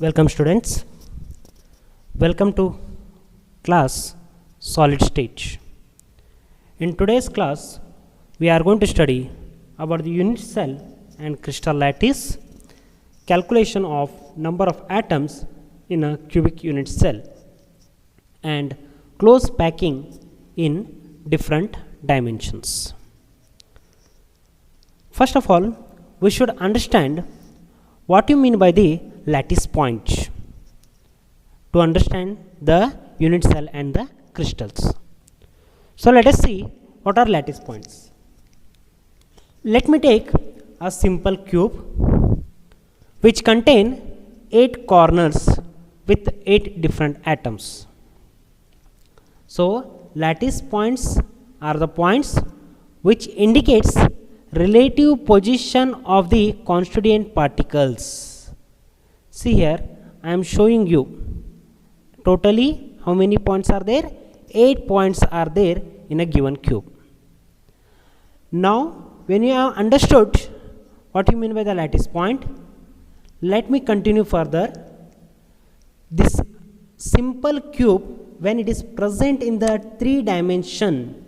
Welcome students. Welcome to class Solid State. In today's class we are going to study about the unit cell and crystal lattice, calculation of number of atoms in a cubic unit cell, and close packing in different dimensions. First of all, we should understand what you mean by the lattice point to understand the unit cell and the crystals. So let us see what are lattice points. Let me take a simple cube which contain 8 corners with 8 different atoms. So lattice points are the points which indicates relative position of the constituent particles. See here, I am showing you totally how many points are there? 8 points are there in a given cube. Now when you have understood what you mean by the lattice point, let me continue further. This simple cube, when it is present in the 3 dimension,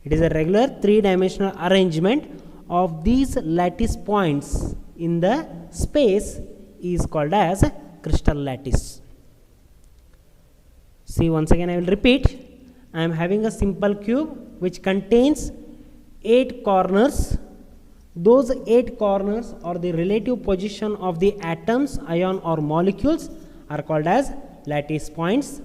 it is a regular 3-dimensional arrangement of these lattice points in the space is called as crystal lattice. See, once again I will repeat. I am having a simple cube which contains 8 corners. Those 8 corners or the relative position of the atoms, ion or molecules are called as lattice points.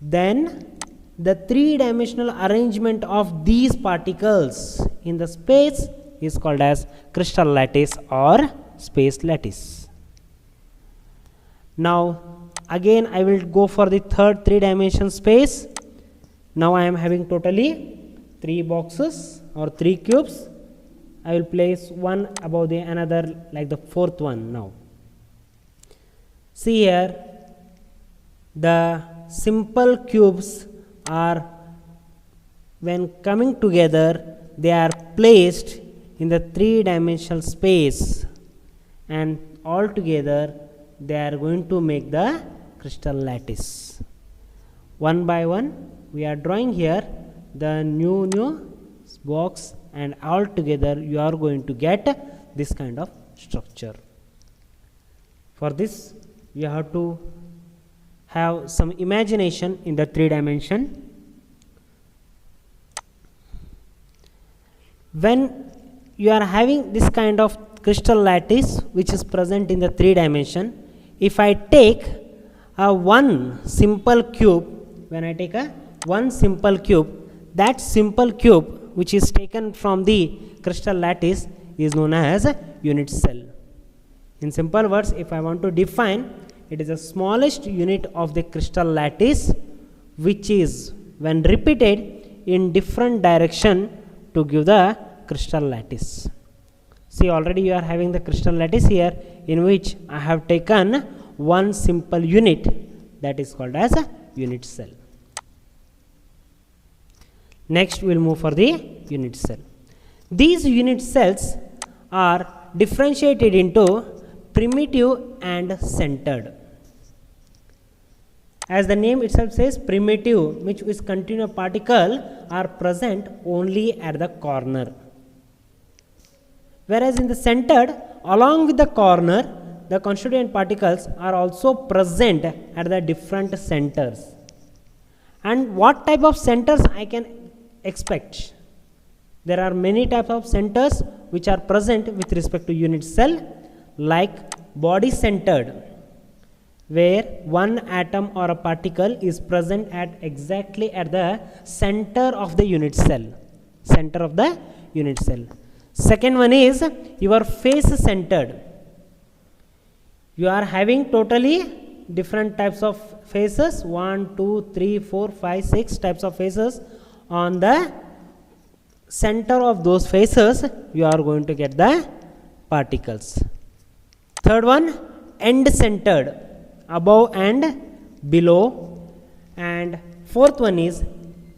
Then the 3-dimensional arrangement of these particles in the space is called as crystal lattice or space lattice. Now again I will go for the third 3-dimension space. Now I am having totally 3 boxes or 3 cubes. I will place one above the another like the fourth one. Now see here, the simple cubes are, when coming together, they are placed in the 3-dimensional space, and all together they are going to make the crystal lattice. One by one we are drawing here the new box, and all together you are going to get this kind of structure. For this you have to have some imagination in the 3 dimension. When you are having this kind of crystal lattice which is present in the 3 dimension, if I take a one simple cube, when I take a one simple cube, that simple cube which is taken from the crystal lattice is known as a unit cell. In simple words, if I want to define, it is the smallest unit of the crystal lattice which is when repeated in different direction to give the crystal lattice. See, already you are having the crystal lattice here, in which I have taken one simple unit, that is called as a unit cell. Next we will move for the unit cell. These unit cells are differentiated into primitive and centered. As the name itself says, primitive, which is continuous particle, are present only at the corner. Whereas in the centered, along with the corner, the constituent particles are also present at the different centers. And what type of centers I can expect? There are many types of centers which are present with respect to unit cell, like body centered, where one atom or a particle is present at exactly at the center of the unit cell. Center of the unit cell. Second one is your face centered. You are having totally different types of faces, 1, 2, 3, 4, 5, 6 types of faces. On the center of those faces, you are going to get the particles. Third one, end centered, above and below. And fourth one is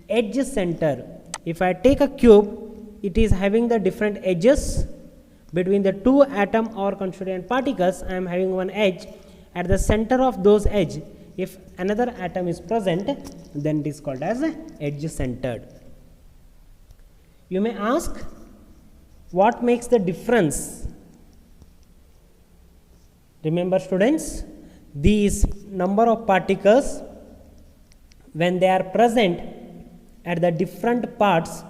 edge center. If I take a cube, it is having the different edges between the two atom or constituent particles. I am having one edge, at the center of those edge, if another atom is present, then it is called as edge centered. You may ask, what makes the difference? Remember students, these number of particles, when they are present at the different parts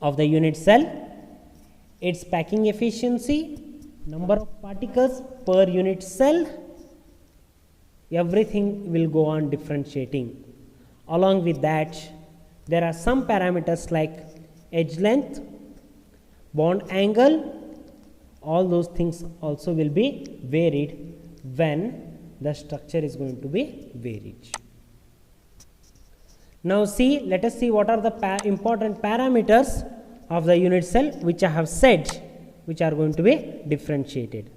of the unit cell, its packing efficiency, number of particles per unit cell, everything will go on differentiating. Along with that, there are some parameters like edge length, bond angle, all those things also will be varied when the structure is going to be varied. Now see, let us see what are the important parameters of the unit cell which I have said, which are going to be differentiated.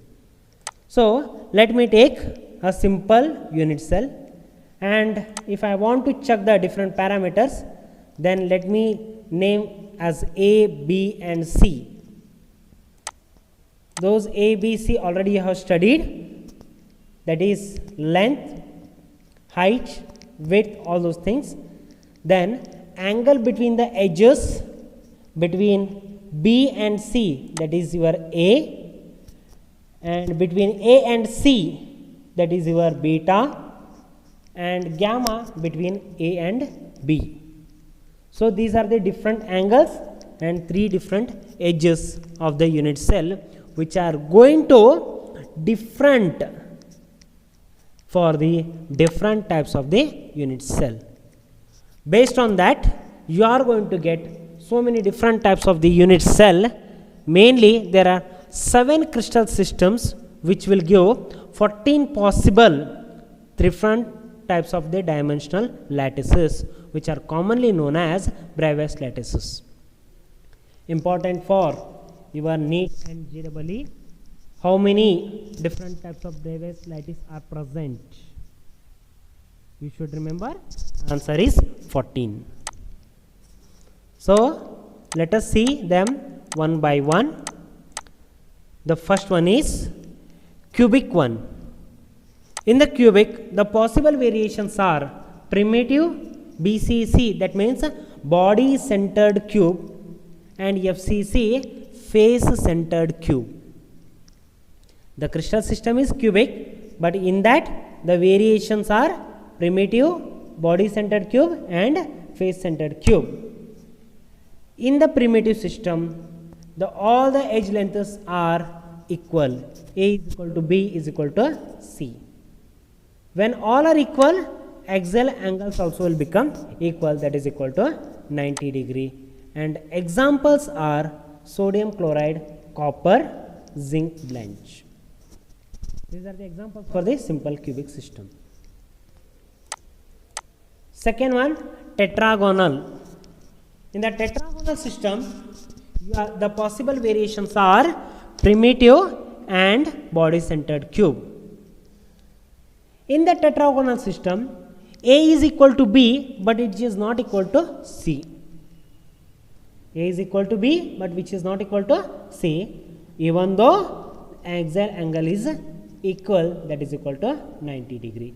So let me take a simple unit cell, and if I want to check the different parameters, then let me name as A, B and C. Those A, B, C already you have studied, that is length, height, width, all those things. Then angle between the edges between B and C, that is your A, and between A and C, that is your beta, and gamma between A and B. So these are the different angles and three different edges of the unit cell which are going to different for the different types of the unit cell. Based on that, you are going to get so many different types of the unit cell. Mainly there are 7 crystal systems which will give 14 possible different types of the dimensional lattices which are commonly known as Bravais lattices. Important for your NEET and JEE, how many different types of Bravais lattice are present? You should remember, answer is 14. So let us see them one by one. The first one is cubic one. In the cubic, the possible variations are primitive BCC, that means body centered cube, and FCC, face centered cube. The crystal system is cubic, but in that the variations are primitive, body centered cube and face centered cube. In the primitive system, all the edge lengths are equal. A is equal to B is equal to C. When all are equal, axial angles also will become equal, that is equal to 90 degree. And examples are sodium chloride, copper, zinc blende. These are the examples for the simple cubic system. Second one, tetragonal. In the tetragonal system, the possible variations are primitive and body centered cube. In the tetragonal system, A is equal to B, but it is not equal to C. A is equal to B, but which is not equal to C, even though axial angle is equal, that is equal to 90 degree.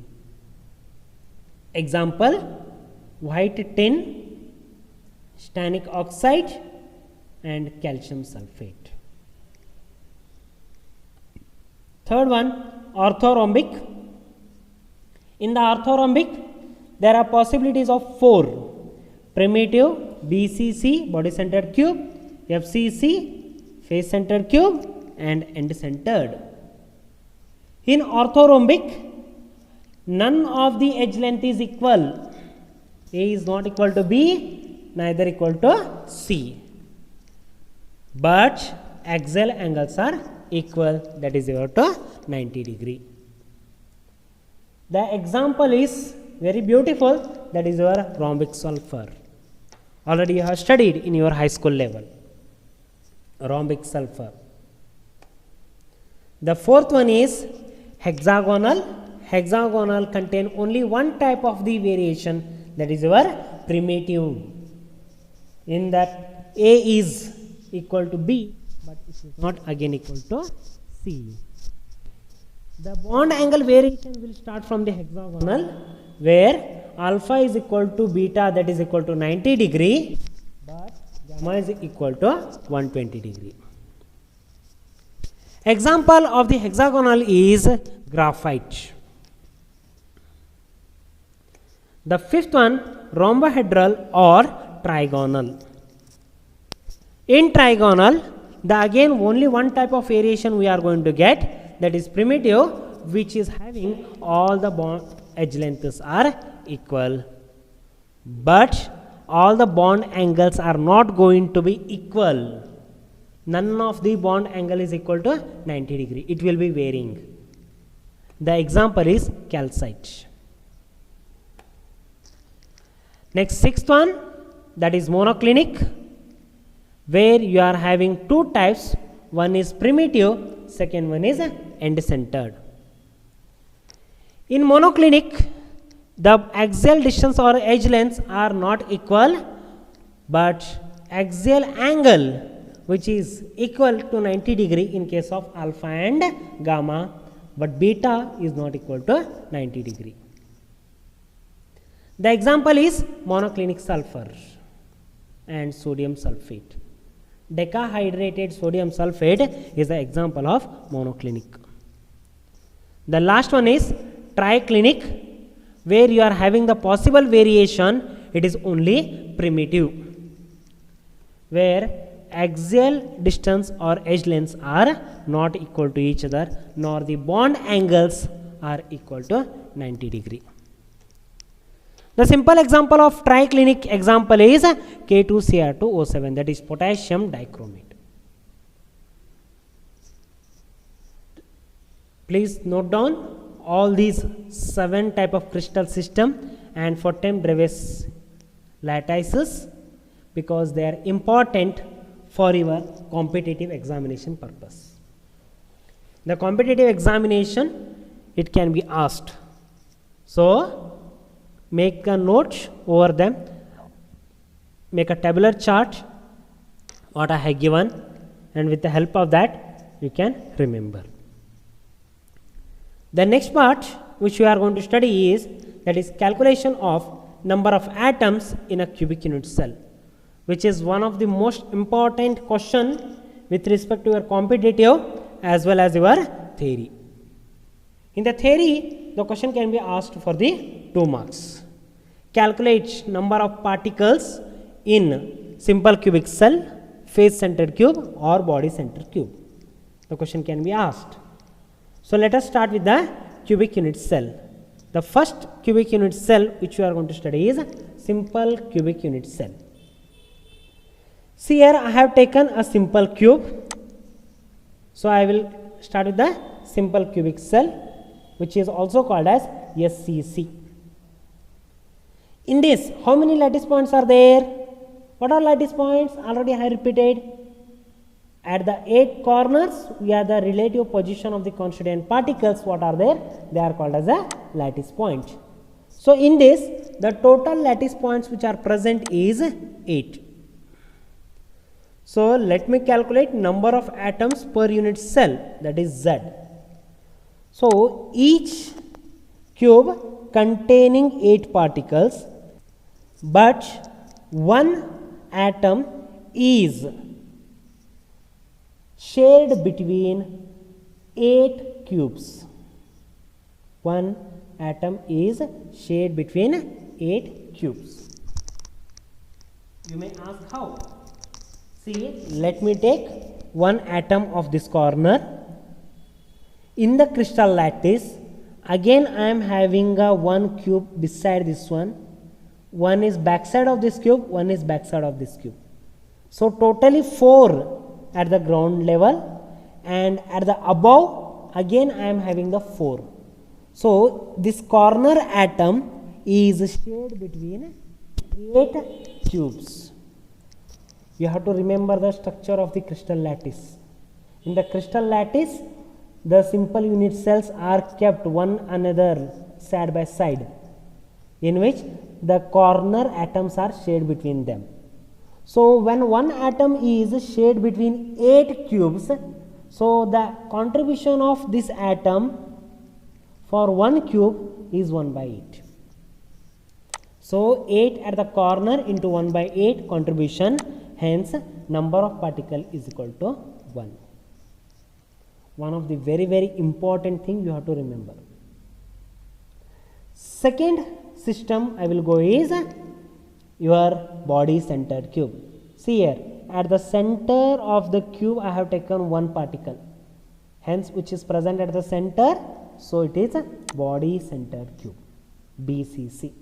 Example, white tin, stannic oxide and calcium sulfate. Third one, orthorhombic. In the orthorhombic, there are possibilities of 4: primitive, BCC, body centered cube, FCC, face centered cube and end centered. In orthorhombic, none of the edge length is equal. A is not equal to B, neither equal to C. But axial angles are equal, that is equal to 90 degree. The example is very beautiful, that is your rhombic sulfur. Already you have studied in your high school level, rhombic sulfur. The fourth one is hexagonal. Hexagonal contain only one type of the variation, that is your primitive. In that A is equal to B, but it is not again equal to C. The bond angle variation will start from the hexagonal, where alpha is equal to beta, that is equal to 90 degree, but gamma is equal to 120 degree. Example of the hexagonal is graphite. The fifth one, rhombohedral or trigonal. In trigonal, the again only one type of variation we are going to get, that is primitive, which is having all the bond edge lengths are equal, but all the bond angles are not going to be equal. None of the bond angle is equal to 90 degree. It will be varying. The example is calcite. Next, sixth one, that is monoclinic, where you are having two types. One is primitive, second one is end centered. In monoclinic, the axial distance or edge lengths are not equal, but axial angle, which is equal to 90 degree in case of alpha and gamma, but beta is not equal to 90 degree. The example is monoclinic sulfur and sodium sulfate. Decahydrated sodium sulfate is the example of monoclinic. The last one is triclinic, where you are having the possible variation, it is only primitive, where axial distance or edge lengths are not equal to each other, nor the bond angles are equal to 90 degree. The simple example of triclinic example is K2Cr2O7, that is potassium dichromate. Please note down all these 7 type of crystal system and Fortem Dreves lattices, because they are important for your competitive examination purpose. The competitive examination, it can be asked. So, make a note over them, make a tabular chart what I have given, and with the help of that you can remember. The next part which we are going to study is, that is calculation of number of atoms in a cubic unit cell, which is one of the most important question with respect to your competitive as well as your theory. In the theory, the question can be asked for the 2 marks. Calculate number of particles in simple cubic cell, face centered cube or body centered cube. The question can be asked. So, let us start with the cubic unit cell. The first cubic unit cell which we are going to study is simple cubic unit cell. See, here I have taken a simple cube. So, I will start with the simple cubic cell, which is also called as SCC. In this, how many lattice points are there? What are lattice points? Already I have repeated. At the 8 corners, we have the relative position of the constituent particles. What are there? They are called as a lattice point. So, in this, the total lattice points which are present is 8. So, let me calculate number of atoms per unit cell, that is Z. So, each cube containing 8 particles, but one atom is shared between 8 cubes. One atom is shared between 8 cubes. You may ask how? See, let me take one atom of this corner. In the crystal lattice, again I am having a one cube beside this one. One is backside of this cube, one is backside of this cube. So, totally 4 at the ground level, and at the above again I am having the 4. So, this corner atom is shared between 8 cubes. You have to remember the structure of the crystal lattice. In the crystal lattice, the simple unit cells are kept one another side by side, in which the corner atoms are shared between them. So, when one atom is shared between 8 cubes, so the contribution of this atom for one cube is 1 by 8. So 8 at the corner into 1 by 8 contribution, hence number of particle is equal to 1. One of the very important thing you have to remember. Second system I will go is your body centered cube. See here, at the center of the cube I have taken one particle, hence which is present at the center, so it is a body centered cube, BCC.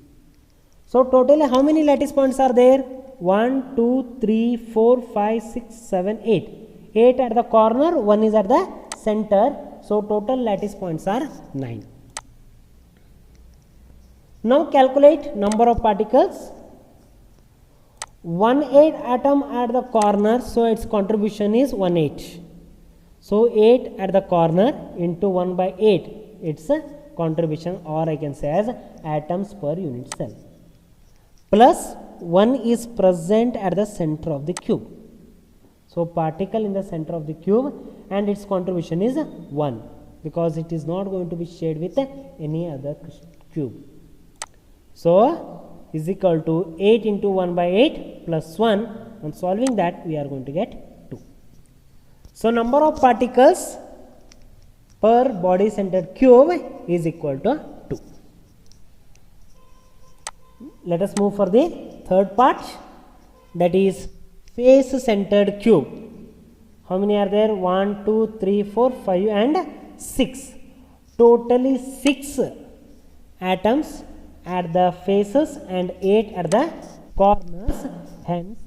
So totally how many lattice points are there? 1, 2, 3, 4, 5, 6, 7, 8. 8 at the corner, 1 is at the center, so total lattice points are 9. Now calculate number of particles. 1/8 atom at the corner, so its contribution is 1/8. So 8 at the corner into 1 by 8, its contribution, or I can say as atoms per unit cell. Plus 1 is present at the center of the cube. So particle in the center of the cube and its contribution is 1, because it is not going to be shared with any other cube. So is equal to 8 into 1 by 8 plus 1. On solving that, we are going to get 2. So number of particles per body centered cube is equal to 2. Let us move for the third part, that is face centered cube. How many are there? 1, 2, 3, 4, 5 and 6. Totally 6 atoms at the faces and 8 at the corners, hence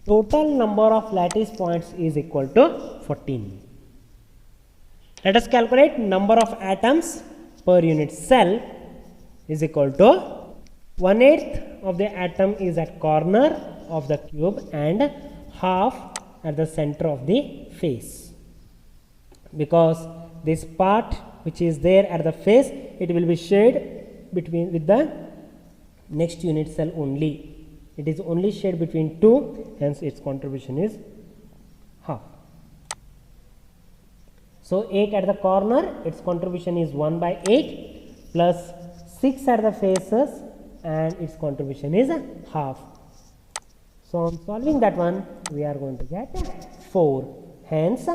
total number of lattice points is equal to 14. Let us calculate number of atoms per unit cell is equal to 1/8 of the atom is at corner of the cube and half at the center of the face, because this part which is there at the face, it will be shared between with the next unit cell only. It is only shared between two, hence its contribution is half. So 8 at the corner, its contribution is 1 by 8 plus 6 at the faces and its contribution is half. So on solving that one, we are going to get 4. Hence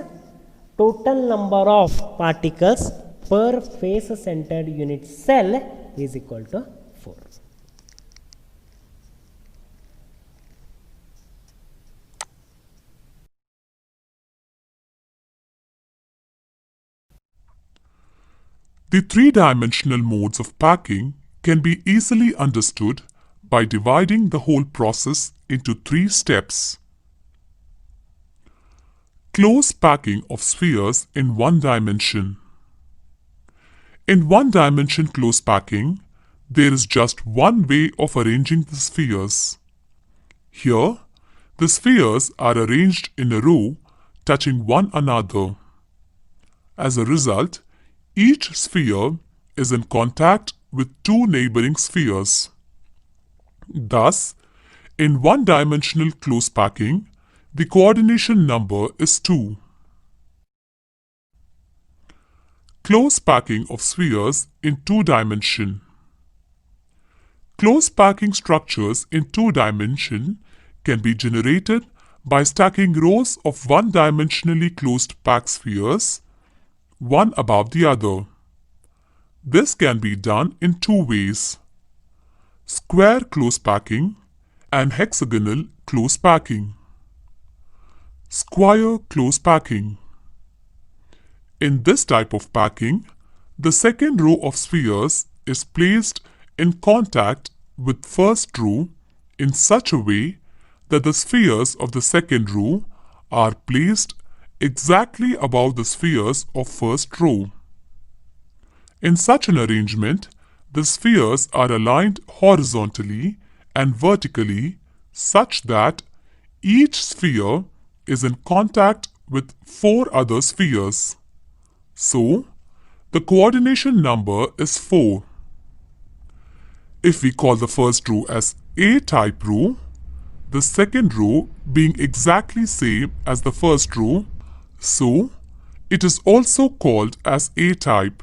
total number of particles per face centered unit cell is equal to 4. The three-dimensional modes of packing can be easily understood by dividing the whole process into 3 steps. Close packing of spheres in one dimension. In one-dimension close packing, there is just one way of arranging the spheres. Here, the spheres are arranged in a row touching one another. As a result, each sphere is in contact with 2 neighboring spheres. Thus, in one-dimensional close packing, the coordination number is 2. Close packing of spheres in 2 dimension. Close packing structures in 2 dimension can be generated by stacking rows of one-dimensionally closed packed spheres, one above the other. This can be done in 2 ways: square close packing and hexagonal close packing. Square close packing. In this type of packing, the second row of spheres is placed in contact with first row in such a way that the spheres of the second row are placed exactly above the spheres of first row. In such an arrangement, the spheres are aligned horizontally and vertically such that each sphere is in contact with 4 other spheres. So, the coordination number is 4. If we call the first row as A-type row, the second row being exactly same as the first row, so it is also called as A-type.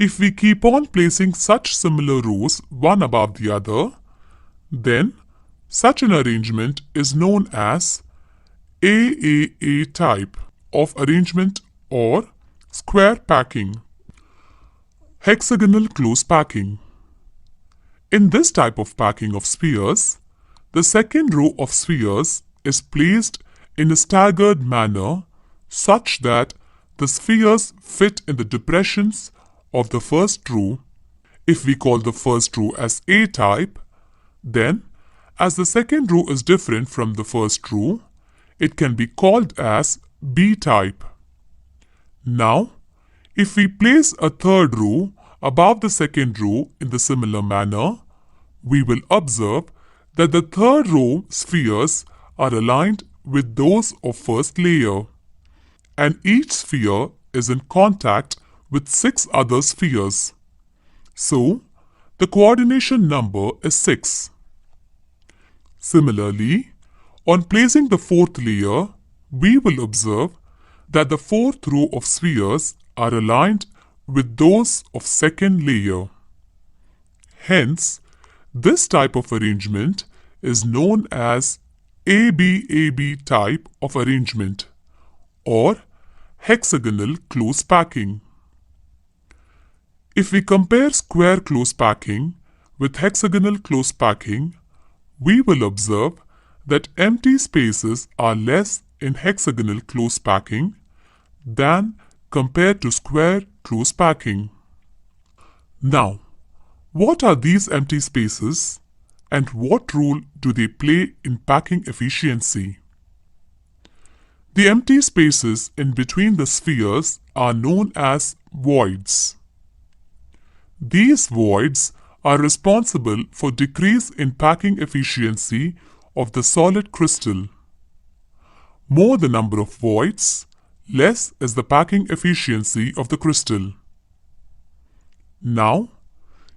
If we keep on placing such similar rows one above the other, then such an arrangement is known as AAA type of arrangement or square packing. Hexagonal close packing. In this type of packing of spheres, the second row of spheres is placed in a staggered manner such that the spheres fit in the depressions of the first row. If we call the first row as A type, then as the second row is different from the first row, it can be called as B type. Now, if we place a third row above the second row in the similar manner, we will observe that the third row spheres are aligned with those of first layer, and each sphere is in contact with 6 other spheres. So, the coordination number is 6. Similarly, on placing the fourth layer, we will observe that the fourth row of spheres are aligned with those of second layer. Hence, this type of arrangement is known as ABAB type of arrangement or hexagonal close packing. If we compare square close packing with hexagonal close packing, we will observe that empty spaces are less in hexagonal close packing than compared to square close packing. Now, what are these empty spaces and what role do they play in packing efficiency? The empty spaces in between the spheres are known as voids. These voids are responsible for decrease in packing efficiency of the solid crystal. More the number of voids, less is the packing efficiency of the crystal. Now,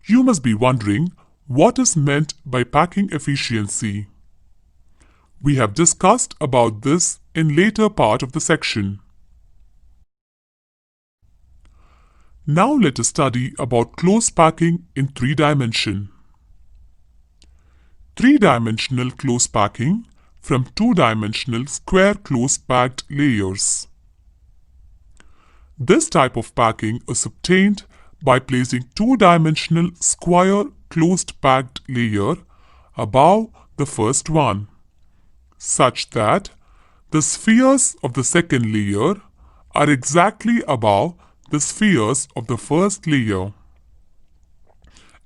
you must be wondering what is meant by packing efficiency. We have discussed about this in later part of the section. Now let us study about close packing in 3 dimension. 3-dimensional close packing from 2-dimensional square close packed layers. This type of packing is obtained by placing 2-dimensional square closed packed layer above the first one, such that the spheres of the second layer are exactly above the spheres of the first layer.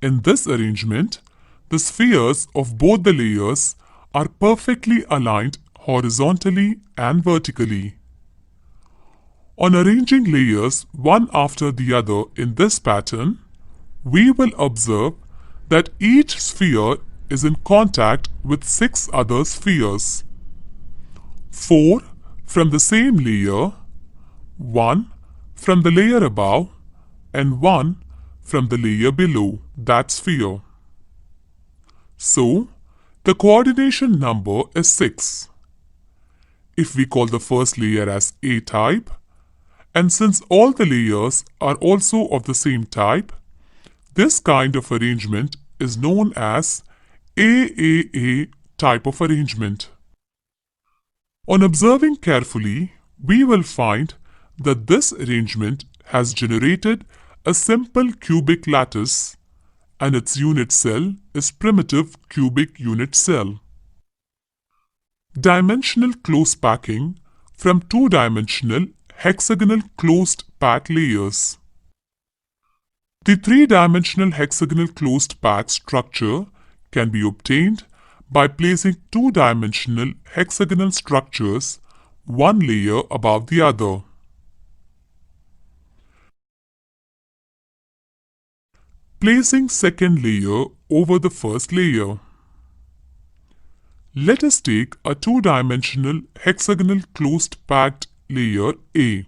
In this arrangement, the spheres of both the layers are perfectly aligned horizontally and vertically. On arranging layers one after the other in this pattern, we will observe that each sphere is in contact with 6 other spheres. 4 from the same layer, 1 from the layer above, and 1 from the layer below that sphere. So, the coordination number is 6. If we call the first layer as A type, and since all the layers are also of the same type, this kind of arrangement is known as AAA type of arrangement. On observing carefully, we will find that this arrangement has generated a simple cubic lattice and its unit cell is primitive cubic unit cell. Dimensional close packing from 2-dimensional hexagonal closed pack layers. The 3-dimensional hexagonal closed pack structure can be obtained by placing 2-dimensional hexagonal structures one layer above the other. Placing second layer over the first layer. Let us take a 2-dimensional hexagonal closed packed layer A.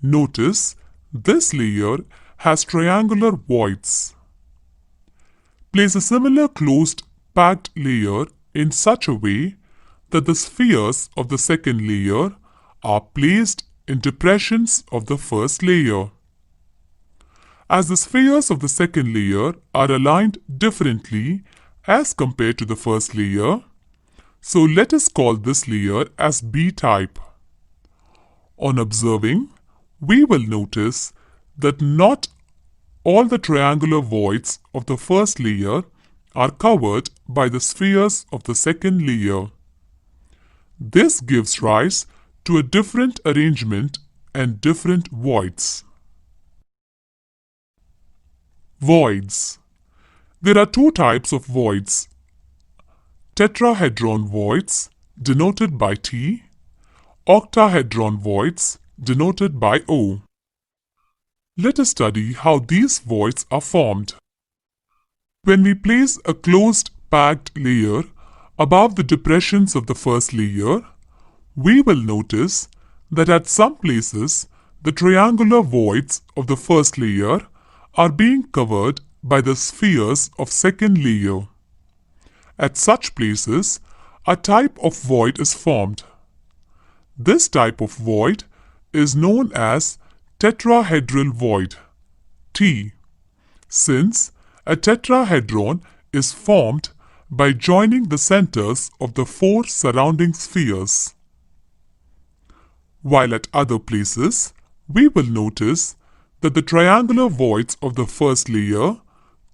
Notice this layer has triangular voids. Place a similar closed packed layer in such a way that the spheres of the second layer are placed in depressions of the first layer. as the spheres of the second layer are aligned differently as compared to the first layer. So let us call this layer as B-type. On observing, we will notice that not all the triangular voids of the first layer are covered by the spheres of the second layer. This gives rise to a different arrangement and different voids. Voids. There are two types of voids: tetrahedron voids, denoted by T, octahedron voids, denoted by O. Let us study how these voids are formed. When we place a closed packed layer above the depressions of the first layer, we will notice that at some places the triangular voids of the first layer are being covered by the spheres of second layer. At such places, a type of void is formed. This type of void is known as tetrahedral void, T, since a tetrahedron is formed by joining the centers of the four surrounding spheres. While at other places, we will notice that the triangular voids of the first layer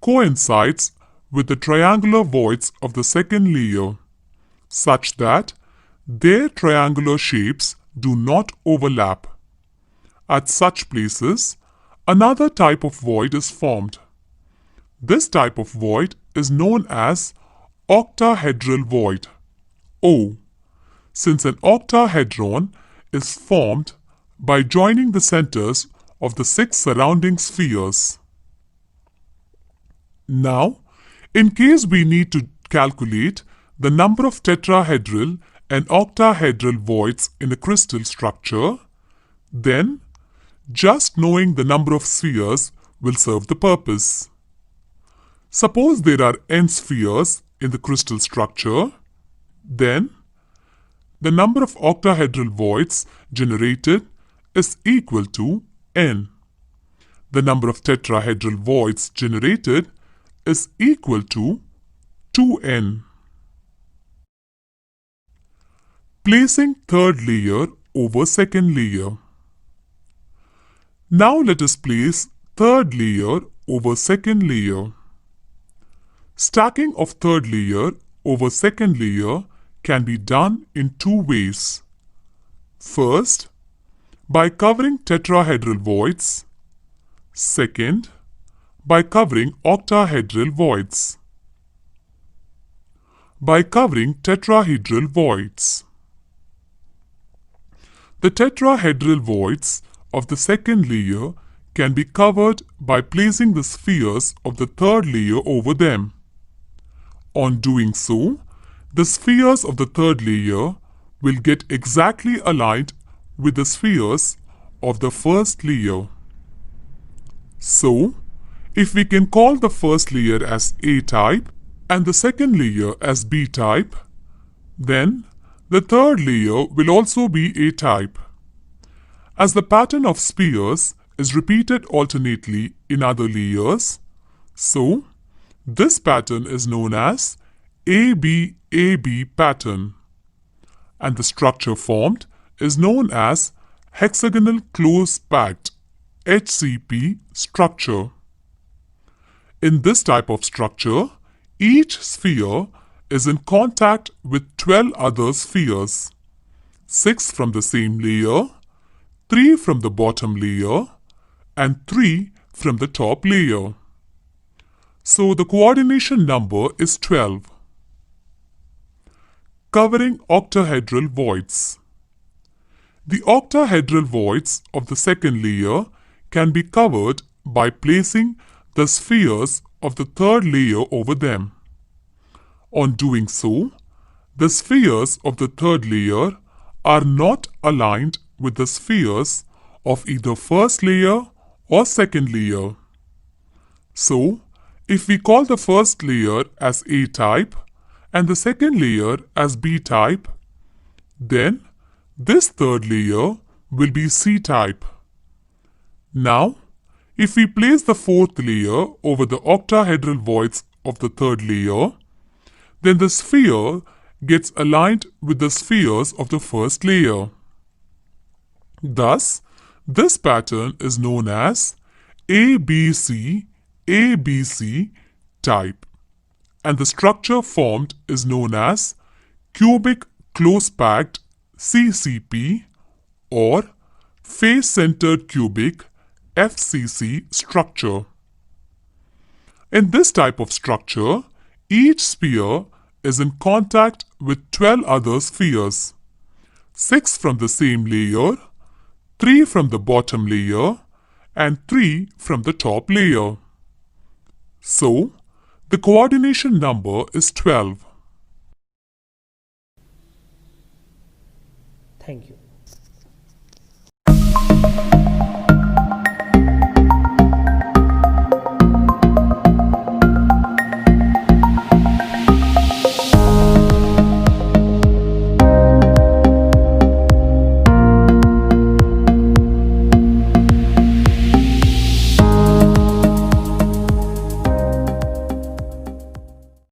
coincides with the triangular voids of the second layer, such that their triangular shapes do not overlap. At such places, another type of void is formed. This type of void is known as octahedral void, O, since an octahedron is formed by joining the centers of the six surrounding spheres. Now, in case we need to calculate the number of tetrahedral and octahedral voids in a crystal structure, then just knowing the number of spheres will serve the purpose. Suppose there are n spheres in the crystal structure, then the number of octahedral voids generated is equal to n. The number of tetrahedral voids generated is equal to 2n. Placing third layer over second layer. Now let us place third layer over second layer. Stacking of third layer over second layer can be done in two ways. First, by covering tetrahedral voids. Second, by covering octahedral voids. By covering tetrahedral voids. The tetrahedral voids of the second layer can be covered by placing the spheres of the third layer over them. On doing so, the spheres of the third layer will get exactly aligned with the spheres of the first layer. So, if we can call the first layer as A-type and the second layer as B-type, then the third layer will also be A-type. As the pattern of spheres is repeated alternately in other layers, so this pattern is known as AB-AB pattern, and the structure formed is known as hexagonal close-packed HCP structure. In this type of structure, each sphere is in contact with 12 other spheres, 6 from the same layer, 3 from the bottom layer, and 3 from the top layer. So the coordination number is 12. Covering octahedral voids. The octahedral voids of the second layer can be covered by placing the spheres of the third layer over them. On doing so, the spheres of the third layer are not aligned with the spheres of either first layer or second layer. So, if we call the first layer as A-type and the second layer as B-type, then this third layer will be C-type. Now, If we place the fourth layer over the octahedral voids of the third layer, then the sphere gets aligned with the spheres of the first layer. Thus, this pattern is known as ABC type, and the structure formed is known as cubic close-packed CCP or face-centered cubic FCC structure. In this type of structure, each sphere is in contact with 12 other spheres, 6 from the same layer, 3 from the bottom layer, and 3 from the top layer. So, the coordination number is 12. Thank you.